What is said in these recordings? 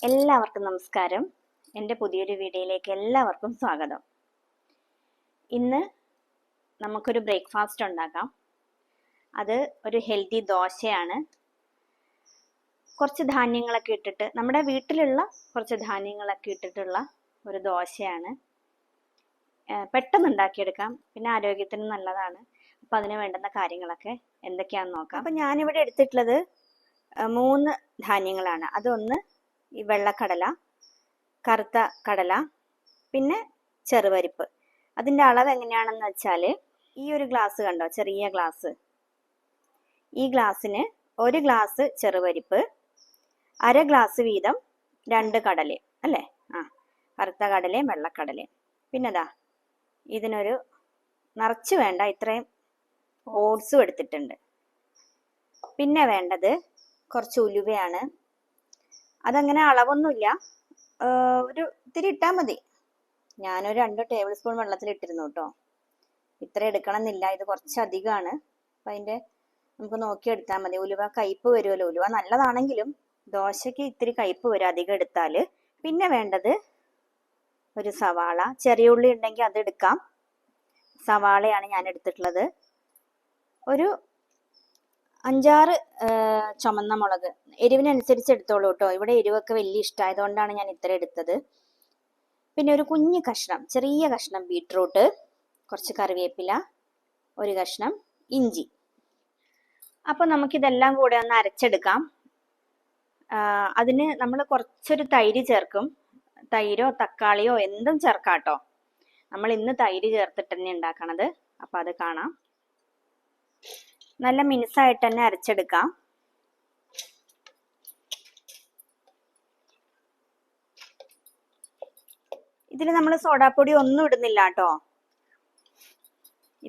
എല്ലാവർക്കും നമസ്കാരം. എൻ്റെ പുതിയൊരു വീഡിയോയിലേക്ക് എല്ലാവർക്കും സ്വാഗതം. ഇന്ന് നമുക്കൊരു ബ്രേക്ക്ഫാസ്റ്റ് ഉണ്ടാക്കാം. അത് ഒരു ഹെൽത്തി ദോശയാണ്. കുറച്ച് ധാന്യങ്ങളൊക്കെ ഇട്ടിട്ട്, നമ്മുടെ വീട്ടിലുള്ള കുറച്ച് ധാന്യങ്ങളൊക്കെ ഇട്ടിട്ടുള്ള ഒരു ദോശയാണ്. പെട്ടെന്ന് ഉണ്ടാക്കിയെടുക്കാം, പിന്നെ ആരോഗ്യത്തിന് നല്ലതാണ്. അപ്പം അതിന് വേണ്ടുന്ന കാര്യങ്ങളൊക്കെ എന്തൊക്കെയാണെന്ന് നോക്കാം. അപ്പം ഞാനിവിടെ എടുത്തിട്ടുള്ളത് 3 ധാന്യങ്ങളാണ്. അതൊന്ന് ഈ വെള്ളക്കടല, കറുത്ത കടല, പിന്നെ ചെറുപരിപ്പ്. അതിൻ്റെ അളവ് എങ്ങനെയാണെന്ന് വെച്ചാൽ, ഈ ഒരു ഗ്ലാസ് കണ്ടോ, ചെറിയ ഗ്ലാസ്, ഈ ഗ്ലാസ്സിന് 1 ഗ്ലാസ് ചെറുപരിപ്പ്, 1/2 ഗ്ലാസ് വീതം 2 കടലയും അല്ലേ, കറുത്ത കടലയും വെള്ളക്കടലയും. പിന്നെ ഇതിനൊരു നിറച്ച് വേണ്ട, ഇത്രയും ഓട്സും എടുത്തിട്ടുണ്ട്. പിന്നെ വേണ്ടത് കുറച്ച് ഉലുവയാണ്. അതങ്ങനെ അളവൊന്നുമില്ല, ഒരു ഇത്തിരി ഇട്ടാൽ മതി. ഞാനൊരു 2 ടേബിൾ സ്പൂൺ വെള്ളത്തിലിട്ടിരുന്നു കേട്ടോ. ഇത്ര എടുക്കണം എന്നില്ല, ഇത് കുറച്ച് അധികമാണ്. അപ്പം അതിൻ്റെ നമുക്ക് നോക്കിയെടുത്താൽ മതി. ഉലുവ കയ്പ്പ് വരുമല്ലോ, ഉലുവ നല്ലതാണെങ്കിലും ദോശയ്ക്ക് ഇത്തിരി കയ്പ്പ് വരും അധികം എടുത്താൽ. പിന്നെ വേണ്ടത് ഒരു സവാള, ചെറിയ ഉള്ളി ഉണ്ടെങ്കിൽ അത് എടുക്കാം. സവാളയാണ് ഞാൻ എടുത്തിട്ടുള്ളത്. ഒരു 5-6 ചുമന്ന മുളക്, എരിവിനനുസരിച്ച് എടുത്തോളൂ കേട്ടോ. ഇവിടെ എരിവൊക്കെ വലിയ ഇഷ്ടമായതുകൊണ്ടാണ് ഞാൻ ഇത്ര എടുത്തത്. പിന്നെ ഒരു കുഞ്ഞു കഷ്ണം, ചെറിയ കഷ്ണം ബീട്രൂട്ട്, കുറച്ച് കറിവേപ്പില, ഒരു കഷ്ണം ഇഞ്ചി. അപ്പോൾ നമുക്കിതെല്ലാം കൂടെ ഒന്ന് അരച്ചെടുക്കാം. അതിന് നമ്മൾ കുറച്ചൊരു തൈര് ചേർക്കും. തൈരോ തക്കാളിയോ എന്തും ചേർക്കാം കേട്ടോ. നമ്മൾ ഇന്ന് തൈര് ചേർത്തിട്ട് തന്നെ ഉണ്ടാക്കണത്. അപ്പോൾ അത് കാണാം. നല്ല മിനുസായിട്ട് തന്നെ അരച്ചെടുക്കാം. ഇതിൽ നമ്മൾ സോഡാപ്പൊടി ഒന്നും ഇടുന്നില്ല കേട്ടോ.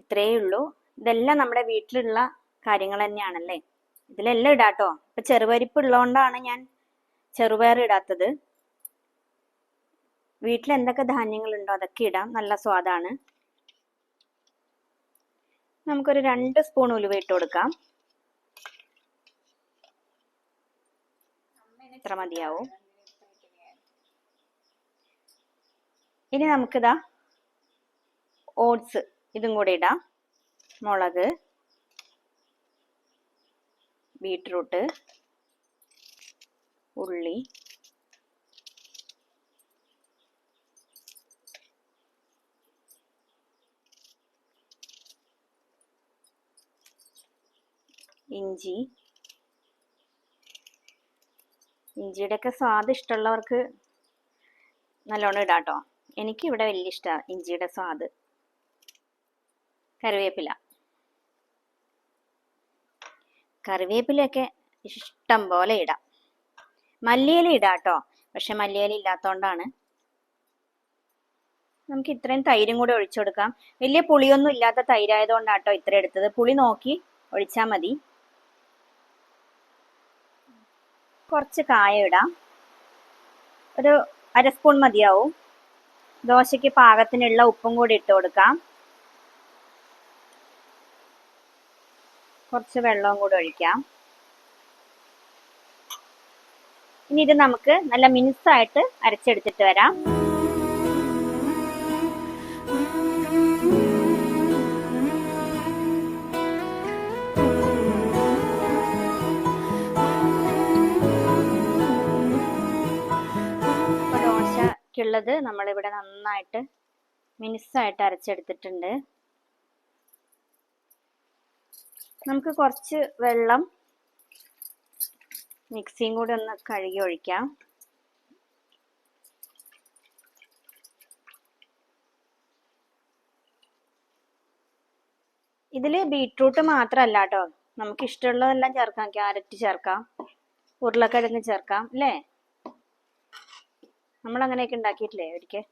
ഇത്രയേ ഉള്ളൂ. ഇതെല്ലാം നമ്മുടെ വീട്ടിലുള്ള കാര്യങ്ങൾ തന്നെയാണല്ലേ. ഇതിലെല്ലാം ഇടാട്ടോ. ഇപ്പൊ ചെറുപരിപ്പ് ഉള്ളതുകൊണ്ടാണ് ഞാൻ ചെറുപയർ ഇടാത്തത്. വീട്ടിൽ എന്തൊക്കെ ധാന്യങ്ങളുണ്ടോ അതൊക്കെ ഇടാം, നല്ല സ്വാദാണ്. നമുക്കൊരു 2 സ്പൂൺ ഉലുവ ഇട്ട് കൊടുക്കാം. ഇത്ര മതിയാവും. ഇനി നമുക്കിതാ ഓട്സ്, ഇതും കൂടെ ഇടാം. മുളക്, ബീട്രൂട്ട്, ഉള്ളി, ഇഞ്ചി. ഇഞ്ചിയുടെ ഒക്കെ സ്വാദ് ഇഷ്ടമുള്ളവർക്ക് നല്ലോണം ഇടാട്ടോ. എനിക്ക് ഇവിടെ വലിയ ഇഷ്ടമാണ് ഇഞ്ചിയുടെ സ്വാദ്. കറിവേപ്പില, കറിവേപ്പിലയൊക്കെ ഇഷ്ടം പോലെ ഇടാം. മല്ലിയില ഇടാട്ടോ, പക്ഷെ മല്ലിയില ഇല്ലാത്തതുകൊണ്ടാണ്. നമുക്ക് ഇത്രയും തൈരും കൂടെ ഒഴിച്ചു കൊടുക്കാം. വലിയ പുളിയൊന്നും ഇല്ലാത്ത തൈരായതുകൊണ്ടാട്ടോ ഇത്ര എടുത്തത്. പുളി നോക്കി ഒഴിച്ചാൽ മതി. കുറച്ച് കായം ഇടാം, ഒരു 1/2 സ്പൂൺ മതിയാവും. ദോശയ്ക്ക് പാകത്തിനുള്ള ഉപ്പും കൂടി ഇട്ട് കൊടുക്കാം. കുറച്ച് വെള്ളവും കൂടി ഒഴിക്കാം. ഇനി ഇത് നമുക്ക് നല്ല മിനുസായിട്ട് അരച്ചെടുത്തിട്ട് വരാം. ദോശക്കുള്ളത് നമ്മളിവിടെ നന്നായിട്ട് മിനുസായിട്ട് അരച്ചെടുത്തിട്ടുണ്ട്. നമുക്ക് കുറച്ച് വെള്ളം മിക്സിയും കൂടി ഒന്ന് കഴുകി ഒഴിക്കാം. ഇതിൽ ബീട്രൂട്ട് മാത്രമല്ല കേട്ടോ, നമുക്ക് ഇഷ്ടമുള്ളതെല്ലാം ചേർക്കാം. ക്യാരറ്റ് ചേർക്കാം, ഉരുളക്കിഴങ്ങ് ചേർക്കാം അല്ലേ. നമ്മൾ അങ്ങനെയൊക്കെ ഉണ്ടാക്കിയിട്ടില്ലേ ഒരിക്കൽ,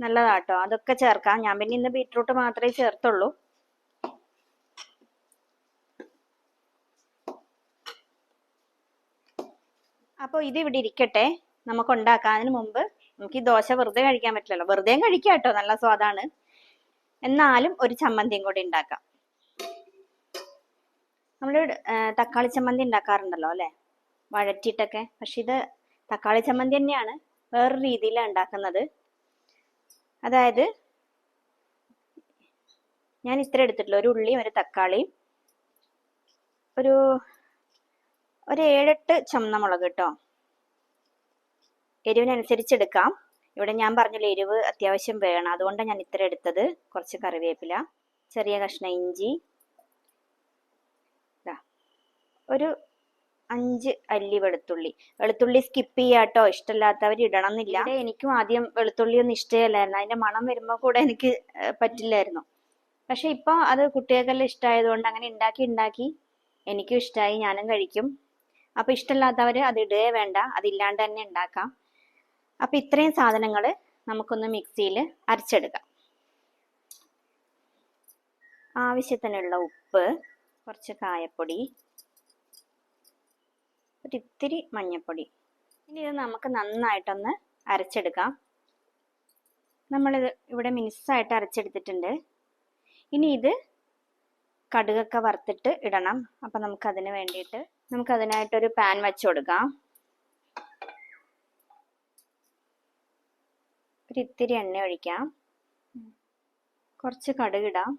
നല്ലതാട്ടോ. അതൊക്കെ ചേർക്കാം. ഞാൻ പിന്നെ ഇന്ന് ബീട്രൂട്ട് മാത്രമേ ചേർത്തുള്ളൂ. അപ്പോൾ ഇത് ഇവിടെ ഇരിക്കട്ടെ, നമുക്ക് ഉണ്ടാക്കാതിന് മുമ്പ് നമുക്ക് ഈ ദോശ വെറുതെ കഴിക്കാൻ പറ്റില്ലല്ലോ. വെറുതെയും കഴിക്കാം കേട്ടോ, നല്ല സ്വാദാണ്. എന്നാലും ഒരു ചമ്മന്തിയും കൂടി ഉണ്ടാക്കാം. നമ്മൾ തക്കാളി ചമ്മന്തി ഉണ്ടാക്കാറുണ്ടല്ലോ അല്ലേ, വഴറ്റിയിട്ടൊക്കെ. പക്ഷെ ഇത് തക്കാളി ചമ്മന്തി തന്നെയാണ്, വേറൊരു രീതിയിലാണ് ഉണ്ടാക്കുന്നത്. അതായത് ഞാൻ ഇത്ര എടുത്തിട്ടുള്ളൂ, ഒരു ഉള്ളിയും ഒരു തക്കാളിയും ഒരു 7-8 ചുമന്ന മുളക് കേട്ടോ. എരിവിനനുസരിച്ച് എടുക്കാം. ഇവിടെ ഞാൻ പറഞ്ഞല്ലോ എരിവ് അത്യാവശ്യം വേണം, അതുകൊണ്ടാണ് ഞാൻ ഇത്ര എടുത്തത്. കുറച്ച് കറിവേപ്പില, ചെറിയ കഷ്ണം ഇഞ്ചി, ഒരു 5 അല്ലി വെളുത്തുള്ളി. വെളുത്തുള്ളി സ്കിപ്പ് ചെയ്യാട്ടോ, ഇഷ്ടമില്ലാത്തവർ ഇടണം എന്നില്ല. എനിക്കും ആദ്യം വെളുത്തുള്ളി ഒന്നും ഇഷ്ടമല്ലായിരുന്നു, അതിന്റെ മണം വരുമ്പോൾ കൂടെ എനിക്ക് പറ്റില്ലായിരുന്നു. പക്ഷെ ഇപ്പൊ അത് കുട്ടികൾക്കെല്ലാം ഇഷ്ടമായതുകൊണ്ട് അങ്ങനെ ഉണ്ടാക്കി എനിക്കും ഇഷ്ടമായി, ഞാനും കഴിക്കും. അപ്പൊ ഇഷ്ടമില്ലാത്തവര് അത് ഇടുകയേ വേണ്ട, അതില്ലാണ്ട് തന്നെ ഉണ്ടാക്കാം. അപ്പൊ ഇത്രയും സാധനങ്ങൾ നമുക്കൊന്ന് മിക്സിയിൽ അരച്ചെടുക്കാം. ആവശ്യത്തിനുള്ള ഉപ്പ്, കുറച്ച് കായപ്പൊടി, ഒരിത്തിരി മഞ്ഞൾപ്പൊടി. ഇനി ഇത് നമുക്ക് നന്നായിട്ടൊന്ന് അരച്ചെടുക്കാം. നമ്മളിത് ഇവിടെ മിനുസായിട്ട് അരച്ചെടുത്തിട്ടുണ്ട്. ഇനി ഇത് കടുകൊക്കെ വറുത്തിട്ട് ഇടണം. അപ്പം നമുക്കതിന് വേണ്ടിയിട്ട് നമുക്കതിനായിട്ടൊരു പാൻ വെച്ച് കൊടുക്കാം. ഒരിത്തിരി എണ്ണ ഒഴിക്കാം, കുറച്ച് കടുകിടാം,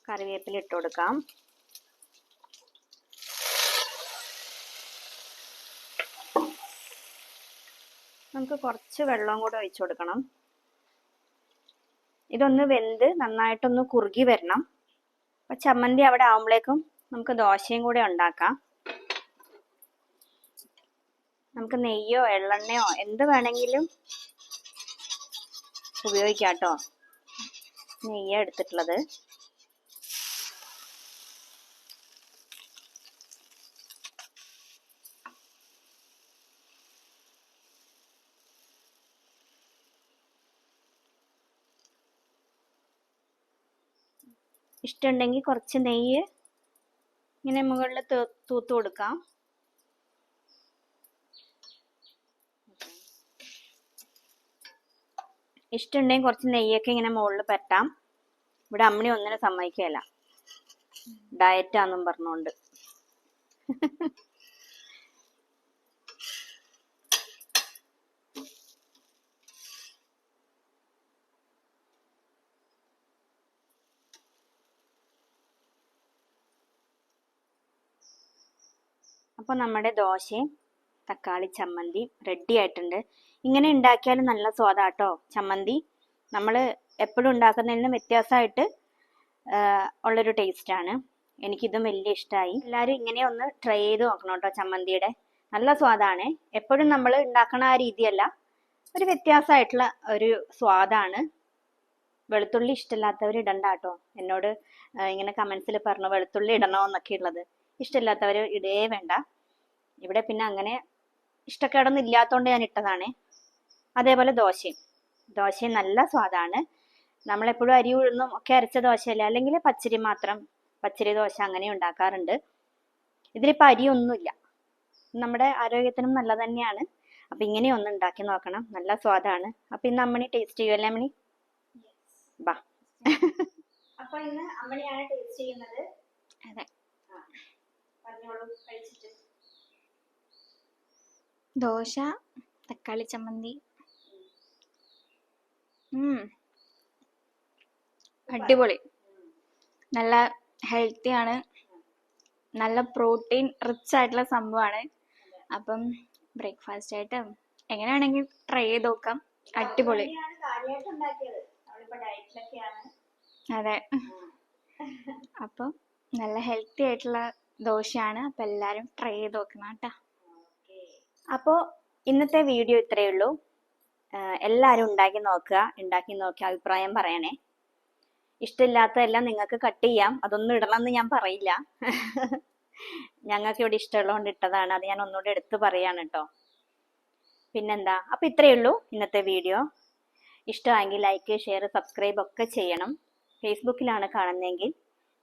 കറിവേപ്പില ഇട്ട് കൊടുക്കാം. നമുക്ക് കുറച്ച് വെള്ളം കൂടെ ഒഴിച്ചു കൊടുക്കണം. ഇതൊന്ന് വെന്ത് നന്നായിട്ടൊന്ന് കുറുകി വരണം. അപ്പൊ ചമ്മന്തി അവിടെ ആവുമ്പോഴേക്കും നമുക്ക് ദോശയും കൂടെ ഉണ്ടാക്കാം. നമുക്ക് നെയ്യോ എള്ളെണ്ണയോ എന്ത് വേണമെങ്കിലും ഉപയോഗിക്കാം കേട്ടോ. നെയ്യാണ് എടുത്തിട്ടുള്ളത്. ഇഷ്ടമുണ്ടെങ്കിൽ കുറച്ച് നെയ്യ് ഇങ്ങനെ മുകളിൽ തൂത്ത് കൊടുക്കാം. ഇഷ്ടമുണ്ടെങ്കിൽ കുറച്ച് നെയ്യൊക്കെ ഇങ്ങനെ മുകളിൽ പറ്റാം. ഇവിടെ അമ്മണി ഒന്നിനും സമ്മതിക്കുകയില്ല, ഡയറ്റാന്നും പറഞ്ഞുകൊണ്ട്. അപ്പോൾ നമ്മുടെ ദോശയും തക്കാളി ചമ്മന്തി റെഡി ആയിട്ടുണ്ട്. ഇങ്ങനെ ഉണ്ടാക്കിയാലും നല്ല സ്വാദാട്ടോ ചമ്മന്തി. നമ്മൾ എപ്പോഴും ഉണ്ടാക്കുന്നതിൽ നിന്ന് വ്യത്യാസമായിട്ട് ഉള്ളൊരു ടേസ്റ്റാണ്. എനിക്കിതും വലിയ ഇഷ്ടമായി. എല്ലാവരും ഇങ്ങനെ ഒന്ന് ട്രൈ ചെയ്ത് നോക്കണം കേട്ടോ. ചമ്മന്തിയുടെ നല്ല സ്വാദാണ്. എപ്പോഴും നമ്മൾ ഉണ്ടാക്കണ ആ രീതിയല്ല, ഒരു വ്യത്യാസമായിട്ടുള്ള ഒരു സ്വാദാണ്. വെളുത്തുള്ളി ഇഷ്ടമില്ലാത്തവർ ഇടണ്ട കേട്ടോ. എന്നോട് ഇങ്ങനെ കമൻസിൽ പറഞ്ഞു വെളുത്തുള്ളി ഇടണോ എന്നൊക്കെ ഉള്ളത്. ഇഷ്ടമില്ലാത്തവർ ഇടേ വേണ്ട. ഇവിടെ പിന്നെ അങ്ങനെ ഇഷ്ടക്കേടൊന്നും ഇല്ലാത്തതുകൊണ്ട് ഞാൻ ഇട്ടതാണ്. അതേപോലെ ദോശയും നല്ല സ്വാദാണ്. നമ്മളെപ്പോഴും അരി ഉഴുന്നും ഒക്കെ അരച്ച ദോശയല്ല, അല്ലെങ്കിൽ പച്ചരി മാത്രം, പച്ചരി ദോശ അങ്ങനെ ഉണ്ടാക്കാറുണ്ട്. ഇതിലിപ്പോൾ അരിയൊന്നുമില്ല. നമ്മുടെ ആരോഗ്യത്തിനും നല്ല തന്നെയാണ്. അപ്പം ഇങ്ങനെ ഒന്ന് ഉണ്ടാക്കി നോക്കണം, നല്ല സ്വാദാണ്. അപ്പം ഇന്ന് അമ്മണി ടേസ്റ്റ് ചെയ്യുമല്ലേ അമ്മണി? ബാ. അപ്പൊ ഇന്ന് അമ്മണിയാണ് ടേസ്റ്റ് ചെയ്യുന്നത്. അതെ, പറഞ്ഞോളൂ കഴിച്ചിട്ട്. ദോശ തക്കാളി ചമ്മന്തി അടിപൊളി. നല്ല ഹെൽത്തി ആണ്, നല്ല പ്രോട്ടീൻ റിച്ച് ആയിട്ടുള്ള സംഭവമാണ്. അപ്പം ബ്രേക്ക്ഫാസ്റ്റ് ആയിട്ട് എങ്ങനെയാണെങ്കിൽ ട്രൈ ചെയ്ത് നോക്കാം. അടിപൊളി. അതെ, അപ്പം നല്ല ഹെൽത്തി ആയിട്ടുള്ള ദോശയാണ്. അപ്പം എല്ലാവരും ട്രൈ ചെയ്ത് നോക്കണം കേട്ടോ. അപ്പോൾ ഇന്നത്തെ വീഡിയോ ഇത്രയേ ഉള്ളൂ. എല്ലാവരും ഉണ്ടാക്കി നോക്കി അഭിപ്രായം പറയണേ. ഇഷ്ടമില്ലാത്തതെല്ലാം നിങ്ങൾക്ക് കട്ട് ചെയ്യാം, അതൊന്നും ഇടണമെന്ന് ഞാൻ പറയില്ല. ഞങ്ങൾക്ക് ഇവിടെ ഇഷ്ടമുള്ളതുകൊണ്ട് ഇട്ടതാണ്, അത് ഞാൻ ഒന്നുകൂടെ എടുത്ത് പറയാണ് കേട്ടോ. പിന്നെന്താ, അപ്പം ഇത്രയേ ഉള്ളൂ ഇന്നത്തെ വീഡിയോ. ഇഷ്ടമായെങ്കിൽ ലൈക്ക്, ഷെയർ, സബ്സ്ക്രൈബ് ഒക്കെ ചെയ്യണം. ഫേസ്ബുക്കിലാണ് കാണുന്നതെങ്കിൽ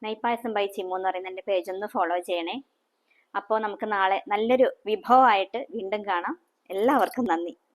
നെയ്പായസം ബൈ ചിമ്മു എന്ന് പറയുന്ന എൻ്റെ പേജ് ഒന്ന് ഫോളോ ചെയ്യണേ. അപ്പോൾ നമുക്ക് നാളെ നല്ലൊരു വിഭവമായിട്ട് വീണ്ടും കാണാം. എല്ലാവർക്കും നന്ദി.